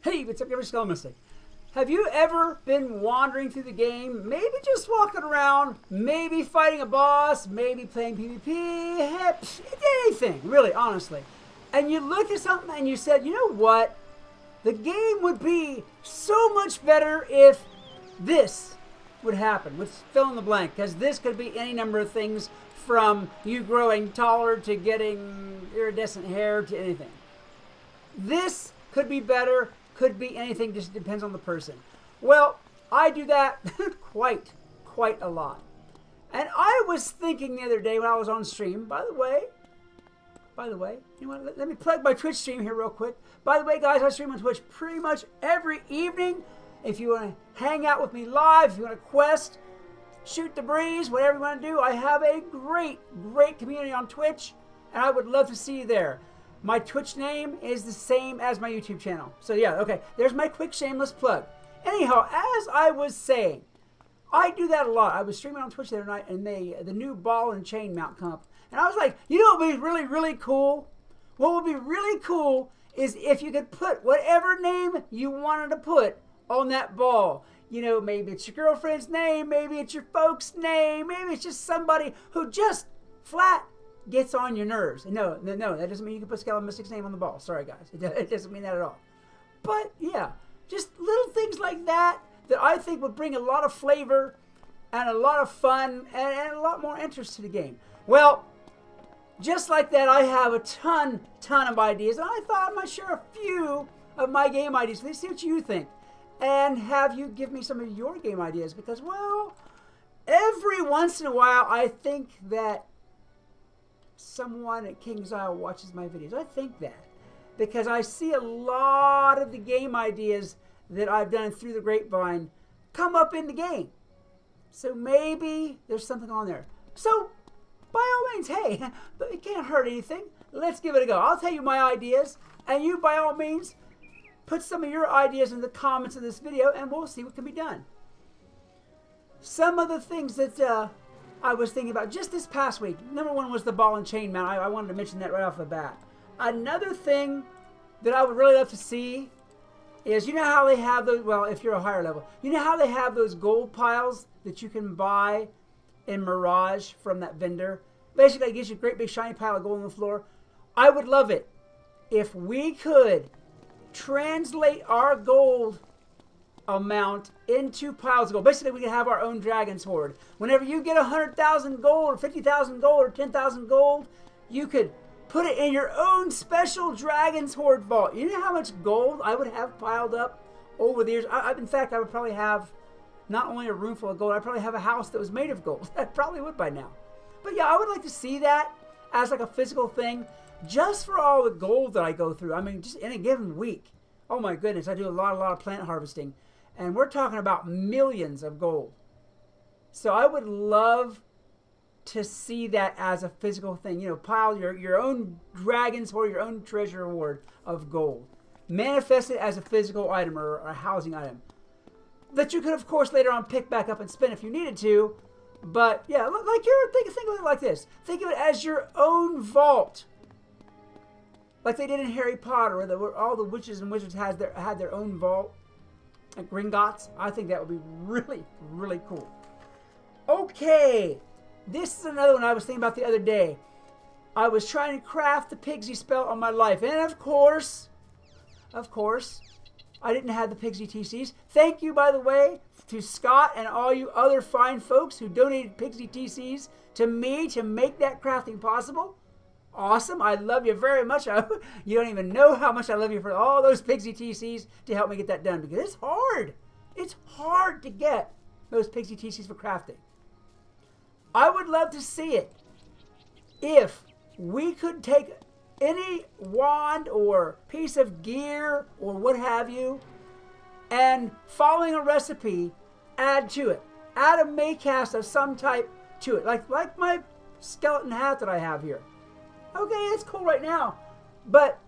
Hey, what's up, everybody? Skelemystyk. Have you ever been wandering through the game, maybe just walking around, maybe fighting a boss, maybe playing PvP, heck, anything, really, honestly, and you looked at something and you said, you know what? The game would be so much better if this would happen. Let's fill in the blank, because this could be any number of things, from you growing taller to getting iridescent hair to anything. This could be better, could be anything, just depends on the person. Well, I do that quite a lot. And I was thinking the other day when I was on stream, by the way, you know what, let me plug my Twitch stream here real quick. By the way, guys, I stream on Twitch pretty much every evening. If you want to hang out with me live, if you want to quest, shoot the breeze, whatever you want to do, I have a great community on Twitch, and I would love to see you there. My Twitch name is the same as my YouTube channel. So yeah, okay, there's my quick shameless plug. Anyhow, as I was saying, I do that a lot. I was streaming on Twitch the other night, and the new ball and chain mount come up. And I was like, you know what would be really cool? What would be really cool is if you could put whatever name you wanted to put on that ball. You know, maybe it's your girlfriend's name, maybe it's your folks' name, maybe it's just somebody who just flat gets on your nerves. No, that doesn't mean you can put Skelemystyk's name on the ball. Sorry, guys. It doesn't mean that at all. But, yeah, just little things like that that I think would bring a lot of flavor and a lot of fun and a lot more interest to the game. Well, just like that, I have a ton of ideas, and I thought I might share a few of my game ideas. Let's see what you think. And have you give me some of your game ideas, because, well, every once in a while, I think that someone at King's Isle watches my videos. I think that because I see a lot of the game ideas that I've done through the grapevine come up in the game. So maybe there's something on there. So by all means, hey, but it can't hurt anything. Let's give it a go. I'll tell you my ideas, and you by all means put some of your ideas in the comments of this video, and we'll see what can be done. Some of the things that I was thinking about just this past week. Number one was the ball and chain mount. I wanted to mention that right off the bat. Another thing that I would really love to see is, you know how they have those, well, if you're a higher level, you know how they have those gold piles that you can buy in Mirage from that vendor? Basically, it gives you a great big shiny pile of gold on the floor. I would love it if we could translate our gold amount into piles of gold. Basically, we can have our own dragon's hoard. Whenever you get 100,000 gold or 50,000 gold or 10,000 gold, you could put it in your own special dragon's hoard vault. You know how much gold I would have piled up over the years? In fact, I would probably have not only a room full of gold, I'd probably have a house that was made of gold. I probably would by now. But yeah, I would like to see that as like a physical thing, just for all the gold that I go through. I mean, just in a given week. Oh my goodness, I do a lot of plant harvesting. And we're talking about millions of gold. So I would love to see that as a physical thing. You know, pile your own dragons or your own treasure hoard of gold. Manifest it as a physical item or a housing item that you could, of course, later on pick back up and spend if you needed to. But yeah, like think of it like this. Think of it as your own vault, like they did in Harry Potter, where all the witches and wizards had their own vault. Like Gringotts. I think that would be really cool. Okay, this is another one I was thinking about the other day. I was trying to craft the Pigsy spell on my life, and of course, I didn't have the Pigsy TCs. Thank you, by the way, to Scott and all you other fine folks who donated Pigsy TCs to me to make that crafting possible. Awesome. I love you very much. You don't even know how much I love you for all those Pigsy TCs to help me get that done, because it's hard. It's hard to get those Pigsy TCs for crafting. I would love to see it if we could take any wand or piece of gear or what have you, and following a recipe, add to it. Add a maycast of some type to it, like my skeleton hat that I have here. Okay, it's cool right now, but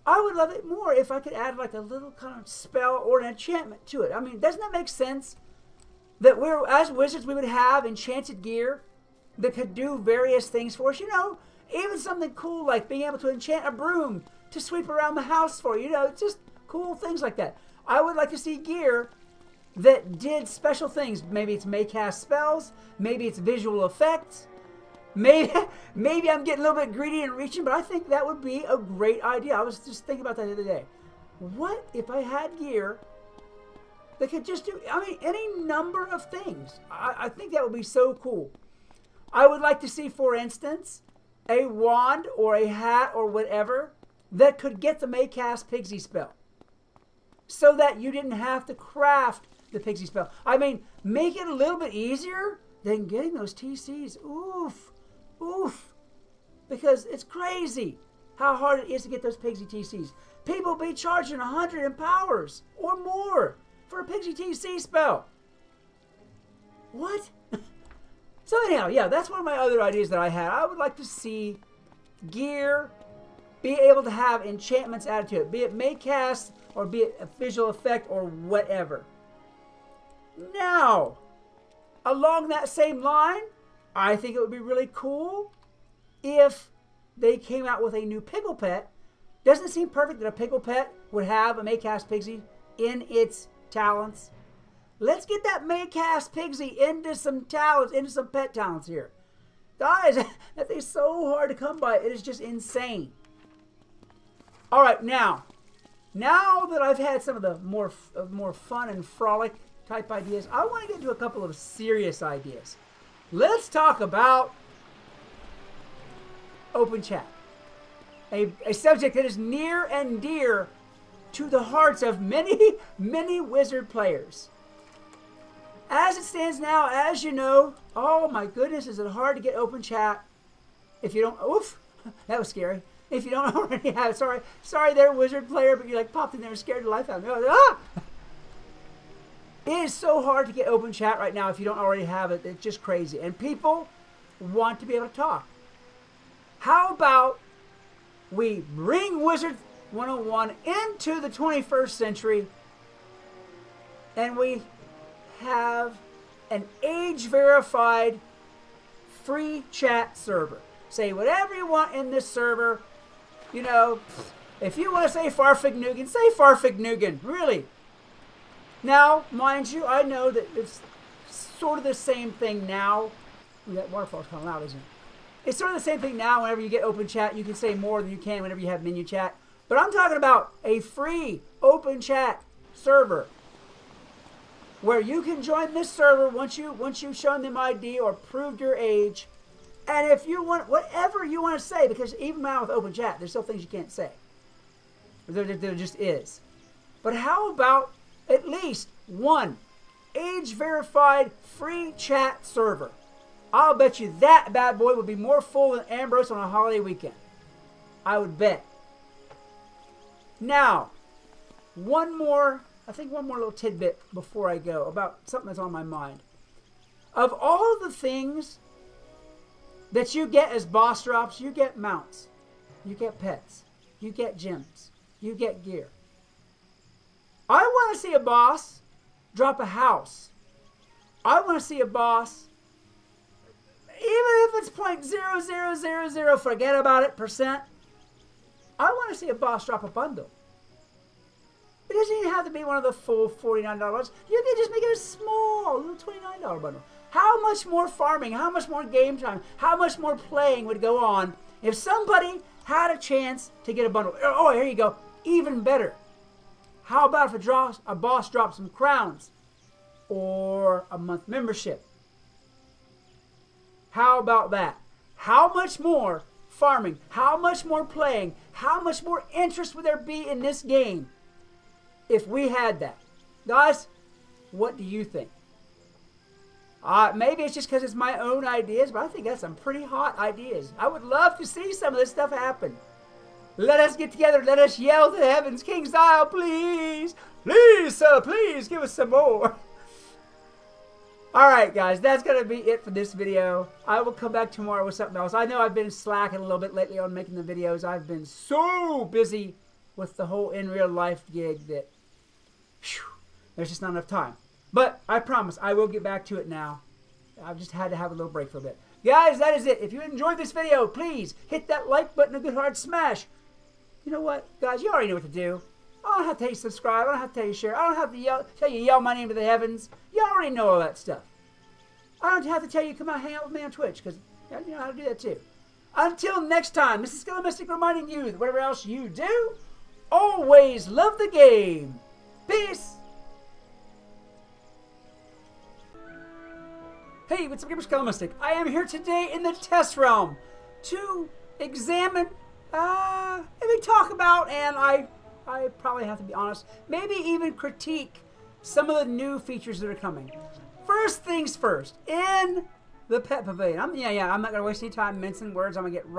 I would love it more if I could add like a little kind of spell or an enchantment to it. I mean, doesn't that make sense? That as wizards, we would have enchanted gear that could do various things for us. You know, even something cool like being able to enchant a broom to sweep around the house for you. You know, just Cool things like that. I would like to see gear that did special things. Maybe it's may cast spells. Maybe it's visual effects. Maybe I'm getting a little bit greedy and reaching, but I think that would be a great idea. I was just thinking about that the other day. What if I had gear that could just do, I mean, any number of things? I think that would be so cool. I would like to see, for instance, a wand or a hat or whatever that could get the may cast Pigsy spell, so that you didn't have to craft the Pigsy spell. I mean, make it a little bit easier than getting those TCs. Oof. Oof. Because it's crazy how hard it is to get those Pigsy TCs. People be charging 100 in powers or more for a Pigsy TC spell. What? So anyhow, yeah, that's one of my other ideas that I had. I would like to see gear be able to have enchantments added to it, be it may cast or be it a visual effect or whatever. Now, along that same line, I think it would be really cool if they came out with a new Pickle Pet. Doesn't it seem perfect that a Pickle Pet would have a Maycast Pigsy in its talents? Let's get that Maycast Pigsy into some talents, into some pet talents here. Guys, that thing's so hard to come by. It is just insane. All right, now that I've had some of the more fun and frolic type ideas, I want to get into a couple of serious ideas. Let's talk about open chat, a subject that is near and dear to the hearts of many, many Wizard players. As it stands now, as you know, oh my goodness, is it hard to get open chat if you don't, oof, that was scary. If you don't already have, sorry there, Wizard player, but you like popped in there and scared the life out of me. Ah! It is so hard to get open chat right now if you don't already have it. It's just crazy. And people want to be able to talk. How about we bring Wizard101 into the 21st century and we have an age-verified free chat server. Say whatever you want in this server. You know, if you want to say Farfignugan, say Farfignugan. Really. Now, mind you, I know that it's sort of the same thing now. Ooh, that waterfall's kind of loud, isn't it? It's sort of the same thing now. Whenever you get open chat, you can say more than you can whenever you have menu chat. But I'm talking about a free open chat server where you can join this server once you've shown them ID or proved your age. And if you want, whatever you want to say, because even now with open chat, there's still things you can't say. There just is. But how about at least one age-verified free chat server? I'll bet you that bad boy would be more full than Ambrose on a holiday weekend. I would bet. Now, one more little tidbit before I go about something that's on my mind. Of all the things that you get as boss drops, you get mounts, you get pets, you get gems, you get gear. I want to see a boss drop a house. I want to see a boss, even if it's 0.0000, forget about it, %. I want to see a boss drop a bundle. It doesn't even have to be one of the full $49. You can just make it a small, little $29 bundle. How much more farming, how much more game time, how much more playing would go on if somebody had a chance to get a bundle? Oh, here you go. Even better. How about if a boss drops some crowns or a month membership? How about that? How much more farming, how much more playing, how much more interest would there be in this game if we had that? Guys, what do you think? Maybe it's just because it's my own ideas, but I think that's some pretty hot ideas. I would love to see some of this stuff happen. Let us get together. Let us yell to the heavens. King style, please. Please, sir, please give us some more. All right, guys, that's going to be it for this video. I will come back tomorrow with something else. I know I've been slacking a little bit lately on making the videos. I've been so busy with the whole in real life gig that there's just not enough time. But I promise I will get back to it now. I've just had to have a little break for a bit. Guys, that is it. If you enjoyed this video, please hit that like button, a good hard smash. You know what? Guys, you already know what to do. I don't have to tell you subscribe. I don't have to tell you share. I don't have to tell you yell my name to the heavens. You already know all that stuff. I don't have to tell you come out and hang out with me on Twitch because you know how to do that too. Until next time, this is Skelemystyk reminding you that whatever else you do, always love the game. Peace. Hey, what's up, gamer? Skelemystyk. I am here today in the test realm to examine, maybe talk about, and I probably have to be honest, maybe even critique some of the new features that are coming. First things first, in the pet pavilion. I'm not going to waste any time mincing words. I'm going to get right